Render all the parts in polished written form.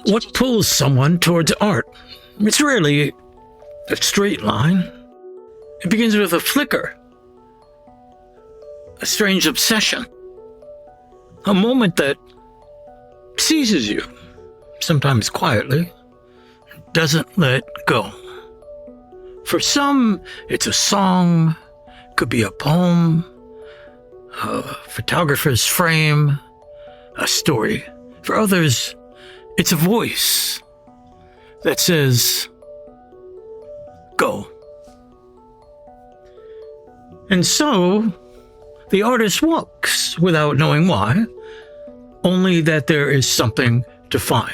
What pulls someone towards art? It's rarely a straight line. It begins with a flicker, a strange obsession, a moment that seizes you, sometimes quietly, doesn't let go. For some, it's a song, could be a poem, a photographer's frame, a story. For others, it's a voice that says, go. And so, the artist walks without knowing why, only that there is something to find.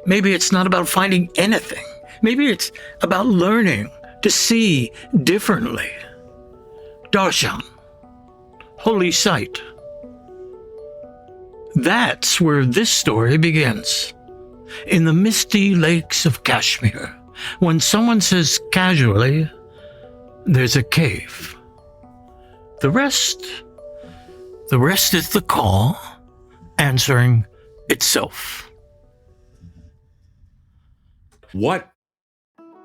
Maybe it's not about finding anything. Maybe it's about learning to see differently. Darshan, holy sight. That's where this story begins. In the misty lakes of Kashmir, when someone says casually, there's a cave. The rest is the call answering itself. What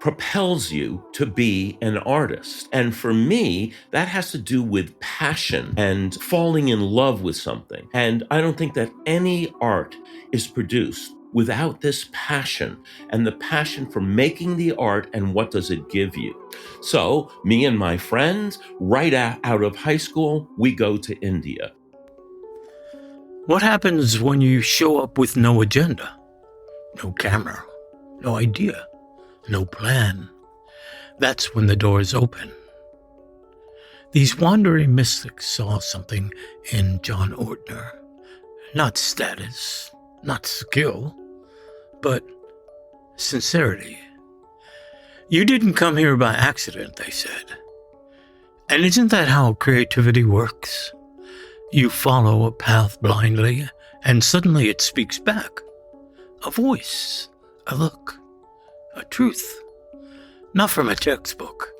propels you to be an artist? And for me, that has to do with passion and falling in love with something. And I don't think that any art is produced without this passion and the passion for making the art and what does it give you. So me and my friends, right out of high school, we go to India. What happens when you show up with no agenda, no camera, no idea, no plan? That's when the doors open. These wandering mystics saw something in John Ortner. Not status, not skill, but sincerity. You didn't come here by accident, they said. And isn't that how creativity works? You follow a path blindly, and suddenly it speaks back. A voice, a look, a truth. Not from a textbook,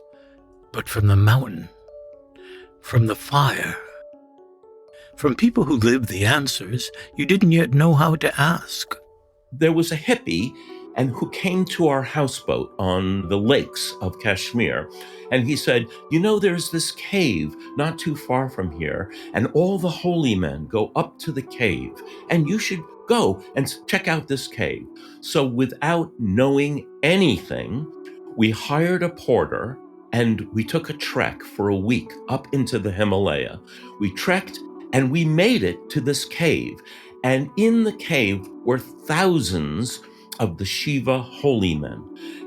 but from the mountain, from the fire, from people who lived the answers you didn't yet know how to ask. There was a hippie and who came to our houseboat on the lakes of Kashmir. And he said, there's this cave not too far from here, and all the holy men go up to the cave, and you should go and check out this cave. So without knowing anything, we hired a porter and we took a trek for a week up into the Himalaya. We trekked and we made it to this cave. And in the cave were thousands of the Shiva holy men.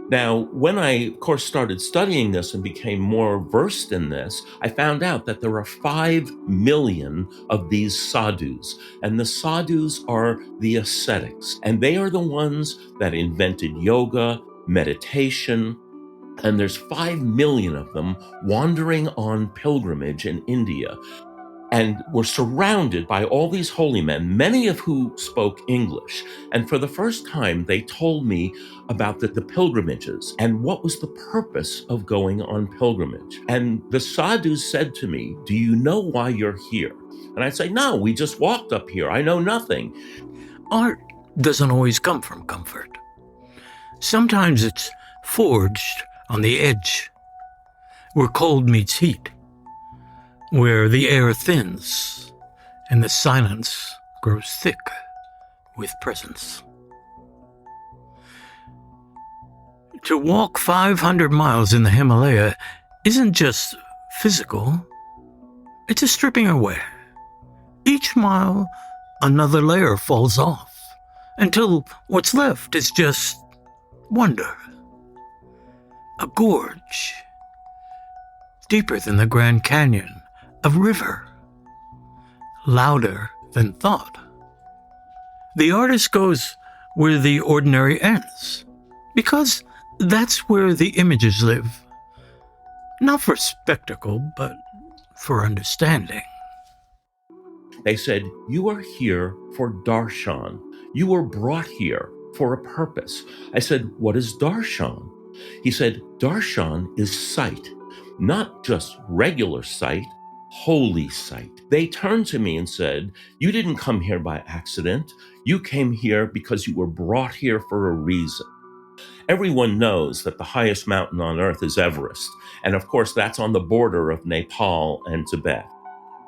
Now, when I, of course, started studying this and became more versed in this, I found out that there are 5 million of these sadhus. And the sadhus are the ascetics. And they are the ones that invented yoga, meditation. And there's 5 million of them wandering on pilgrimage in India. And were surrounded by all these holy men, many of who spoke English. And for the first time, they told me about the pilgrimages and what was the purpose of going on pilgrimage. And the sadhus said to me, "Do you know why you're here?" And I'd say, "No, we just walked up here. I know nothing." Art doesn't always come from comfort. Sometimes it's forged on the edge, where cold meets heat, where the air thins and the silence grows thick with presence. To walk 500 miles in the Himalaya isn't just physical, it's a stripping away. Each mile, another layer falls off, until what's left is just wonder. A gorge, deeper than the Grand Canyon. A river, louder than thought. The artist goes where the ordinary ends, because that's where the images live. Not for spectacle, but for understanding. They said, "You are here for Darshan. You were brought here for a purpose." I said, "What is Darshan?" He said, "Darshan is sight, not just regular sight, holy site. They turned to me and said, "You didn't come here by accident. You came here because you were brought here for a reason." Everyone knows that the highest mountain on earth is Everest. And of course, that's on the border of Nepal and Tibet.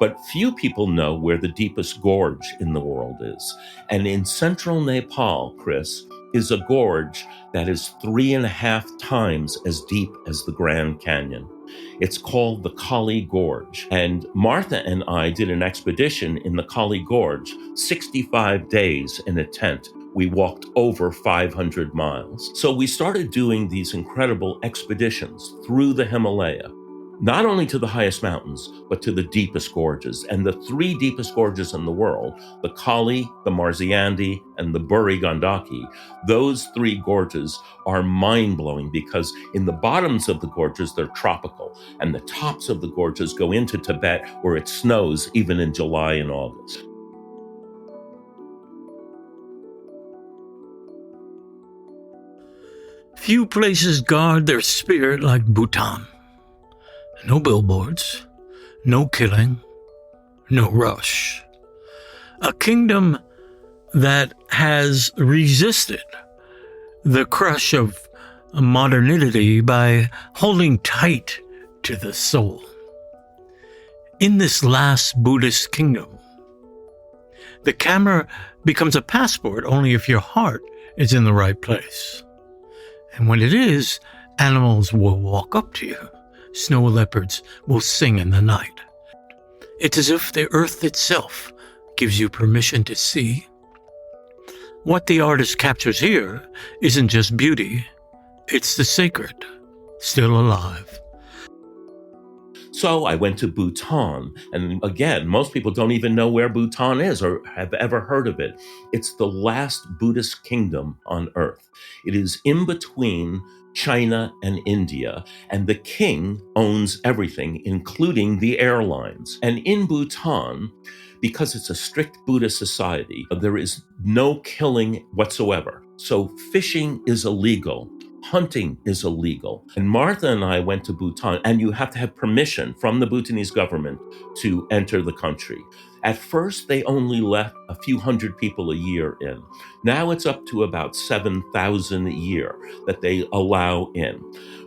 But few people know where the deepest gorge in the world is. And in central Nepal, Chris, is a gorge that is 3.5 times as deep as the Grand Canyon. It's called the Kali Gorge. And Martha and I did an expedition in the Kali Gorge, 65 days in a tent. We walked over 500 miles. So we started doing these incredible expeditions through the Himalaya, not only to the highest mountains, but to the deepest gorges. And the three deepest gorges in the world, the Kali, the Marziandi, and the Burhi Gandaki, those three gorges are mind-blowing because in the bottoms of the gorges, they're tropical, and the tops of the gorges go into Tibet where it snows even in July and August. Few places guard their spirit like Bhutan. No billboards, no killing, no rush. A kingdom that has resisted the crush of modernity by holding tight to the soul. In this last Buddhist kingdom, the camera becomes a passport only if your heart is in the right place. And when it is, animals will walk up to you. Snow leopards will sing in the night. It's as if the earth itself gives you permission to see. What the artist captures here isn't just beauty, it's the sacred, still alive. So I went to Bhutan, and again, most people don't even know where Bhutan is or have ever heard of it. It's the last Buddhist kingdom on earth. It is in between China and India, and the king owns everything, including the airlines. And in Bhutan, because it's a strict Buddhist society, there is no killing whatsoever. So fishing is illegal. Hunting is illegal. And Martha and I went to Bhutan, and you have to have permission from the Bhutanese government to enter the country. At first, they only let a few hundred people a year in. Now it's up to about 7,000 a year that they allow in.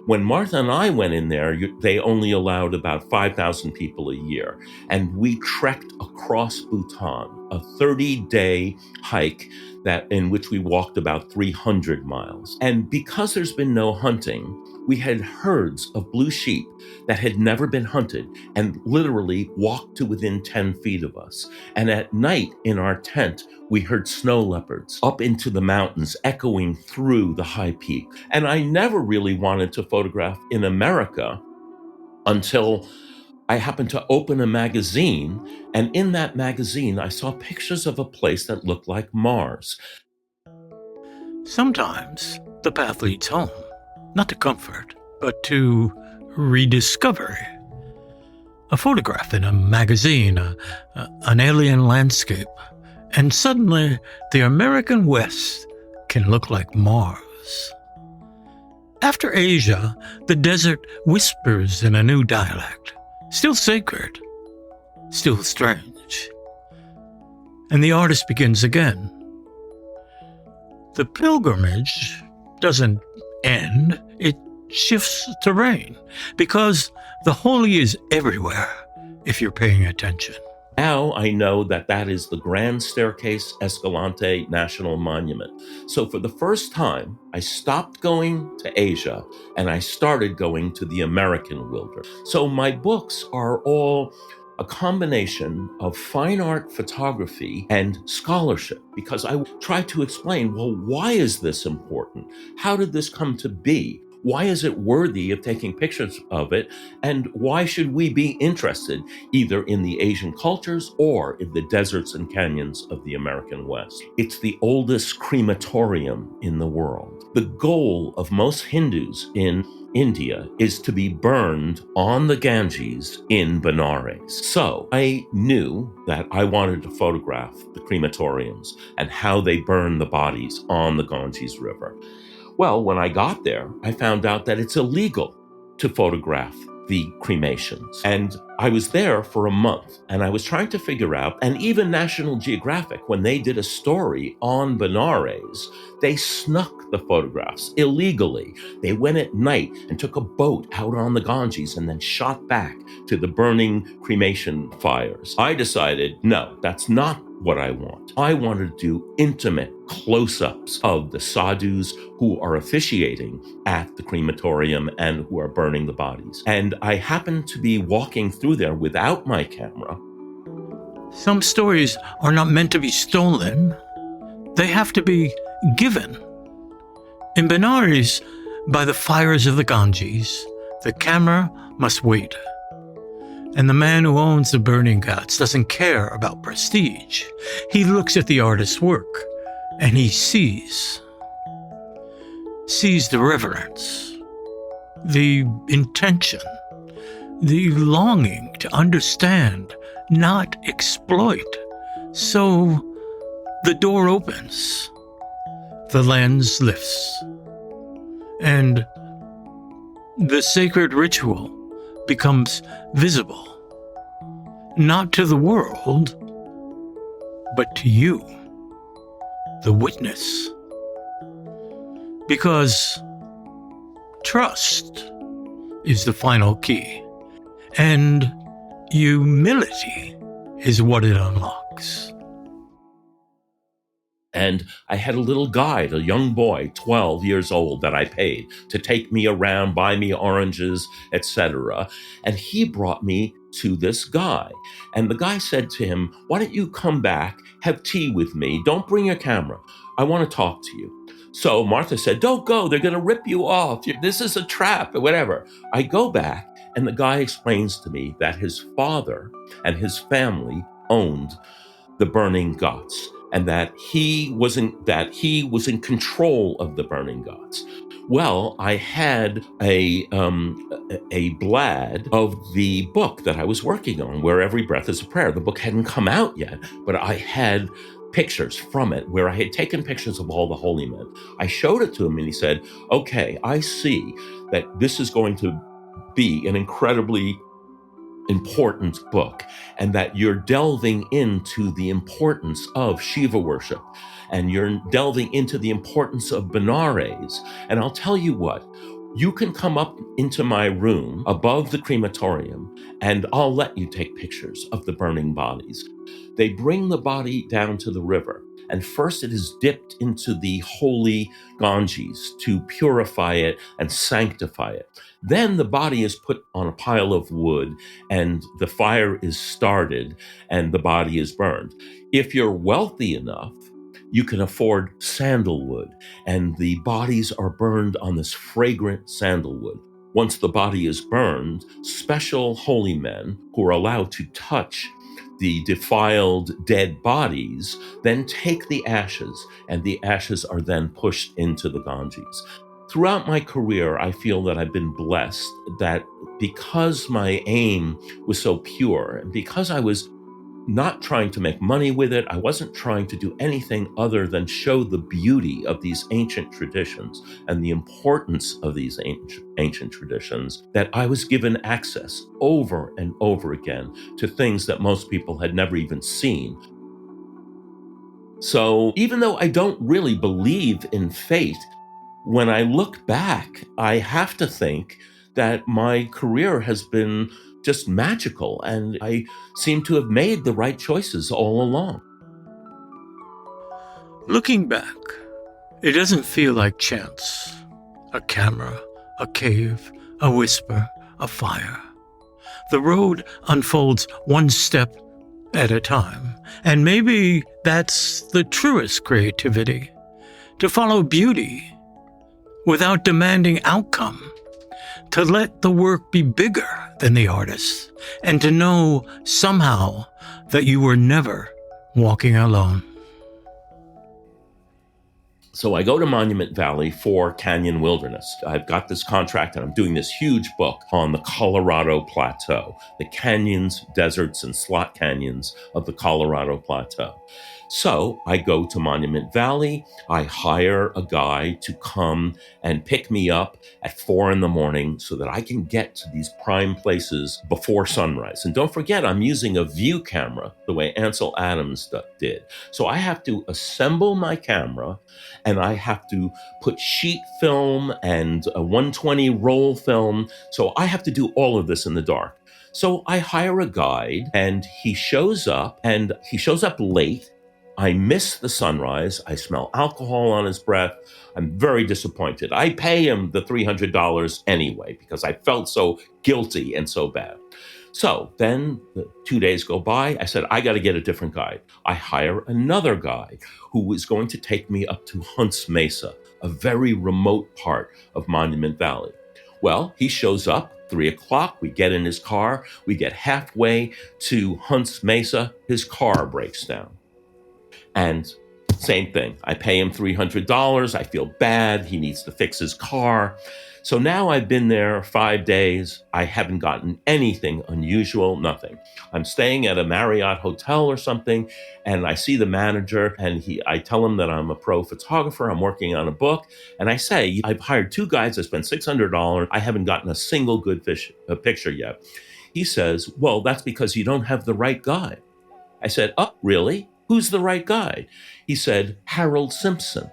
When Martha and I went in there, they only allowed about 5,000 people a year. And we trekked across Bhutan, a 30-day hike in which we walked about 300 miles. And because there's been no hunting, we had herds of blue sheep that had never been hunted and literally walked to within 10 feet of us. And at night in our tent, we heard snow leopards up into the mountains echoing through the high peak. And I never really wanted to photograph in America until I happened to open a magazine, and in that magazine, I saw pictures of a place that looked like Mars. Sometimes the path leads home, not to comfort, but to rediscovery. A photograph in a magazine, an alien landscape, and suddenly the American West can look like Mars. After Asia, the desert whispers in a new dialect. Still sacred, still strange. And the artist begins again. The pilgrimage doesn't end, it shifts terrain, because the holy is everywhere if you're paying attention. Now I know that that is the Grand Staircase Escalante National Monument. So for the first time, I stopped going to Asia and I started going to the American wilderness. So my books are all a combination of fine art photography and scholarship, because I try to explain, well, why is this important? How did this come to be? Why is it worthy of taking pictures of it? And why should we be interested either in the Asian cultures or in the deserts and canyons of the American West? It's the oldest crematorium in the world. The goal of most Hindus in India is to be burned on the Ganges in Benares. So I knew that I wanted to photograph the crematoriums and how they burn the bodies on the Ganges River. Well, when I got there, I found out that it's illegal to photograph the cremations. And I was there for a month, and I was trying to figure out, and even National Geographic, when they did a story on Benares, they snuck the photographs illegally. They went at night and took a boat out on the Ganges and then shot back to the burning cremation fires. I decided, no, that's not what I want. I wanted to do intimate close-ups of the sadhus who are officiating at the crematorium and who are burning the bodies. And I happened to be walking through there without my camera. Some stories are not meant to be stolen. They have to be given. In Benares, by the fires of the Ganges, the camera must wait. And the man who owns the burning ghats doesn't care about prestige. He looks at the artist's work and he sees the reverence, the intention, the longing to understand, not exploit. So the door opens, the lens lifts, and the sacred ritual becomes visible, not to the world, but to you, the witness. Because trust is the final key, and humility is what it unlocks. And I had a little guide, a young boy, 12 years old, that I paid to take me around, buy me oranges, etc. And he brought me to this guy. And the guy said to him, why don't you come back, have tea with me? Don't bring your camera. I want to talk to you. So Martha said, don't go. They're going to rip you off. This is a trap or whatever. I go back, and the guy explains to me that his father and his family owned the burning ghats, and that he was in control of the burning ghats. Well, I had a blad of the book that I was working on, Where Every Breath is a Prayer. The book hadn't come out yet, but I had pictures from it where I had taken pictures of all the holy men. I showed it to him, and he said, okay, I see that this is going to be an incredibly important book, and that you're delving into the importance of Shiva worship, and you're delving into the importance of Benares. And I'll tell you what, you can come up into my room above the crematorium, and I'll let you take pictures of the burning bodies. They bring the body down to the river, and first it is dipped into the holy Ganges to purify it and sanctify it. Then the body is put on a pile of wood, and the fire is started, and the body is burned. If you're wealthy enough, you can afford sandalwood, and the bodies are burned on this fragrant sandalwood. Once the body is burned, special holy men who are allowed to touch the defiled dead bodies then take the ashes, and the ashes are then pushed into the Ganges. Throughout my career, I feel that I've been blessed that because my aim was so pure, and because I was not trying to make money with it, I wasn't trying to do anything other than show the beauty of these ancient traditions and the importance of these ancient traditions, that I was given access over and over again to things that most people had never even seen. So even though I don't really believe in fate, when I look back, I have to think that my career has been just magical, and I seem to have made the right choices all along. Looking back, it doesn't feel like chance. A camera, a cave, a whisper, a fire. The road unfolds one step at a time, and maybe that's the truest creativity. To follow beauty without demanding outcome, to let the work be bigger than the artist, and to know somehow that you were never walking alone. So I go to Monument Valley for Canyon Wilderness. I've got this contract, and I'm doing this huge book on the Colorado Plateau, the canyons, deserts, and slot canyons of the Colorado Plateau. So I go to Monument Valley. I hire a guy to come and pick me up at 4 in the morning so that I can get to these prime places before sunrise. And don't forget, I'm using a view camera the way Ansel Adams did. So I have to assemble my camera, and I have to put sheet film and a 120 roll film. So I have to do all of this in the dark. So I hire a guide, and he shows up late. I miss the sunrise. I smell alcohol on his breath. I'm very disappointed. I pay him the $300 anyway because I felt so guilty and so bad. So then 2 days go by. I said, I got to get a different guide. I hire another guy who is going to take me up to Hunts Mesa, a very remote part of Monument Valley. Well, he shows up 3 o'clock. We get in his car. We get halfway to Hunts Mesa. His car breaks down. And same thing. I pay him $300. I feel bad. He needs to fix his car. So now I've been there 5 days. I haven't gotten anything unusual, nothing. I'm staying at a Marriott hotel or something, and I see the manager, and I tell him that I'm a pro photographer. I'm working on a book. And I say, I've hired 2 guys. I spent $600. I haven't gotten a single good picture yet. He says, well, that's because you don't have the right guy. I said, oh, really? Who's the right guy? He said, Harold Simpson.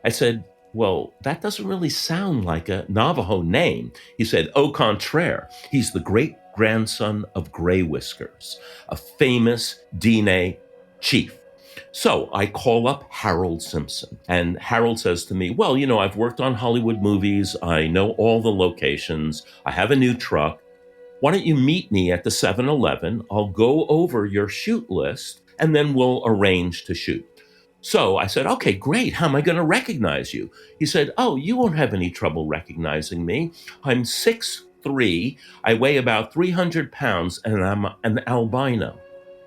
I said, well, that doesn't really sound like a Navajo name. He said, au contraire, he's the great grandson of Gray Whiskers, a famous Diné chief. So I call up Harold Simpson, and Harold says to me, well, I've worked on Hollywood movies. I know all the locations. I have a new truck. Why don't you meet me at the 7-Eleven? I'll go over your shoot list, and then we'll arrange to shoot. So I said, okay, great. How am I going to recognize you? He said, oh, you won't have any trouble recognizing me. I'm 6'3". I weigh about 300 pounds, and I'm an albino.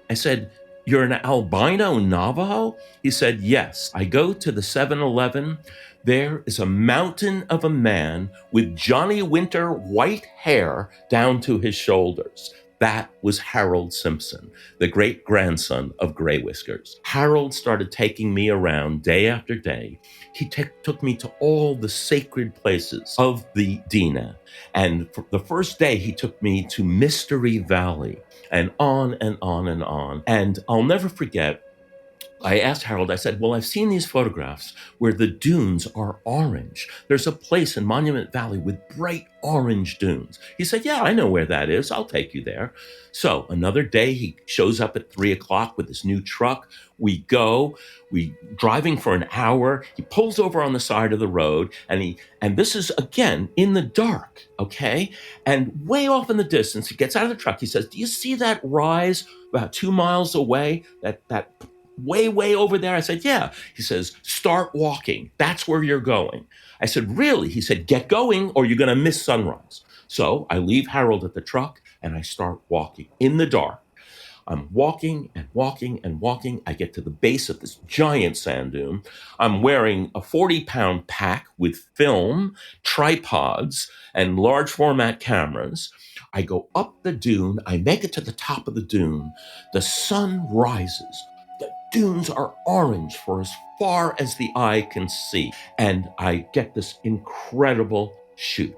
I said, you're an albino Navajo? He said, yes. I go to the 7-Eleven. There is a mountain of a man with Johnny Winter white hair down to his shoulders. That was Harold Simpson, the great grandson of Gray Whiskers. Harold started taking me around day after day. He took me to all the sacred places of the Diné. And for the first day, he took me to Mystery Valley, and on and on and on. And I'll never forget, I asked Harold, I said, well, I've seen these photographs where the dunes are orange. There's a place in Monument Valley with bright orange dunes. He said, yeah, I know where that is. I'll take you there. So another day, he shows up at 3 o'clock with his new truck. We driving for an hour. He pulls over on the side of the road, and this is, again, in the dark, okay? And way off in the distance, he gets out of the truck. He says, do you see that rise about 2 miles away? That way over there? I said, yeah. He says, start walking. That's where you're going. I said, really? He said, get going or you're going to miss sunrise. So I leave Harold at the truck and I start walking in the dark. I'm walking and walking and walking. I get to the base of this giant sand dune. I'm wearing a 40-pound pack with film, tripods, and large format cameras. I go up the dune. I make it to the top of the dune. The sun rises. The dunes are orange for as far as the eye can see. And I get this incredible shoot.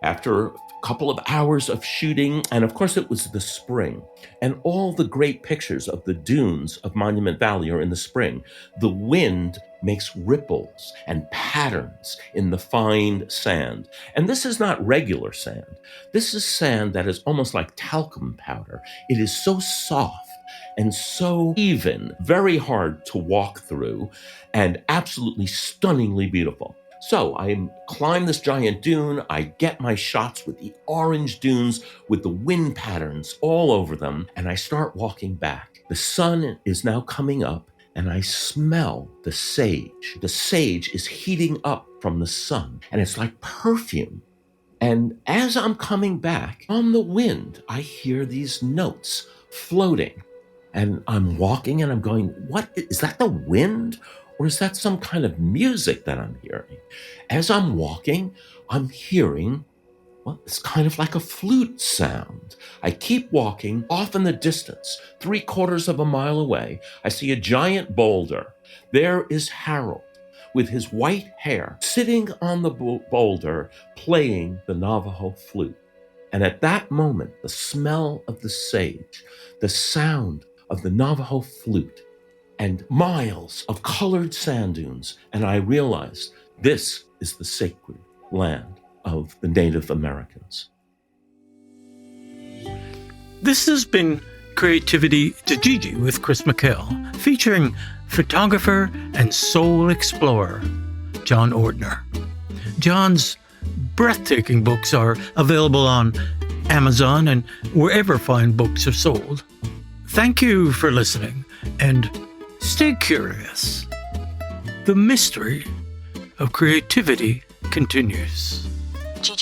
After a couple of hours of shooting, and of course it was the spring, and all the great pictures of the dunes of Monument Valley are in the spring. The wind makes ripples and patterns in the fine sand. And this is not regular sand. This is sand that is almost like talcum powder. It is so soft and so even, very hard to walk through, and absolutely stunningly beautiful. So I climb this giant dune. I get my shots with the orange dunes with the wind patterns all over them, and I start walking back. The sun is now coming up, and I smell the sage. The sage is heating up from the sun, and it's like perfume. And as I'm coming back on the wind, I hear these notes floating. And I'm walking and I'm going, what is that, the wind? Or is that some kind of music that I'm hearing? As I'm walking, I'm hearing Well, it's kind of like a flute sound. I keep walking. Off in the distance, 3/4 of a mile away, I see a giant boulder. There is Harold with his white hair sitting on the boulder playing the Navajo flute. And at that moment, the smell of the sage, the sound of the Navajo flute, and miles of colored sand dunes, and I realized this is the sacred land of the Native Americans. This has been Creativity to Gigi with Chris McHale, featuring photographer and soul explorer John Ortner. John's breathtaking books are available on Amazon and wherever fine books are sold. Thank you for listening, and stay curious. The mystery of creativity continues. G.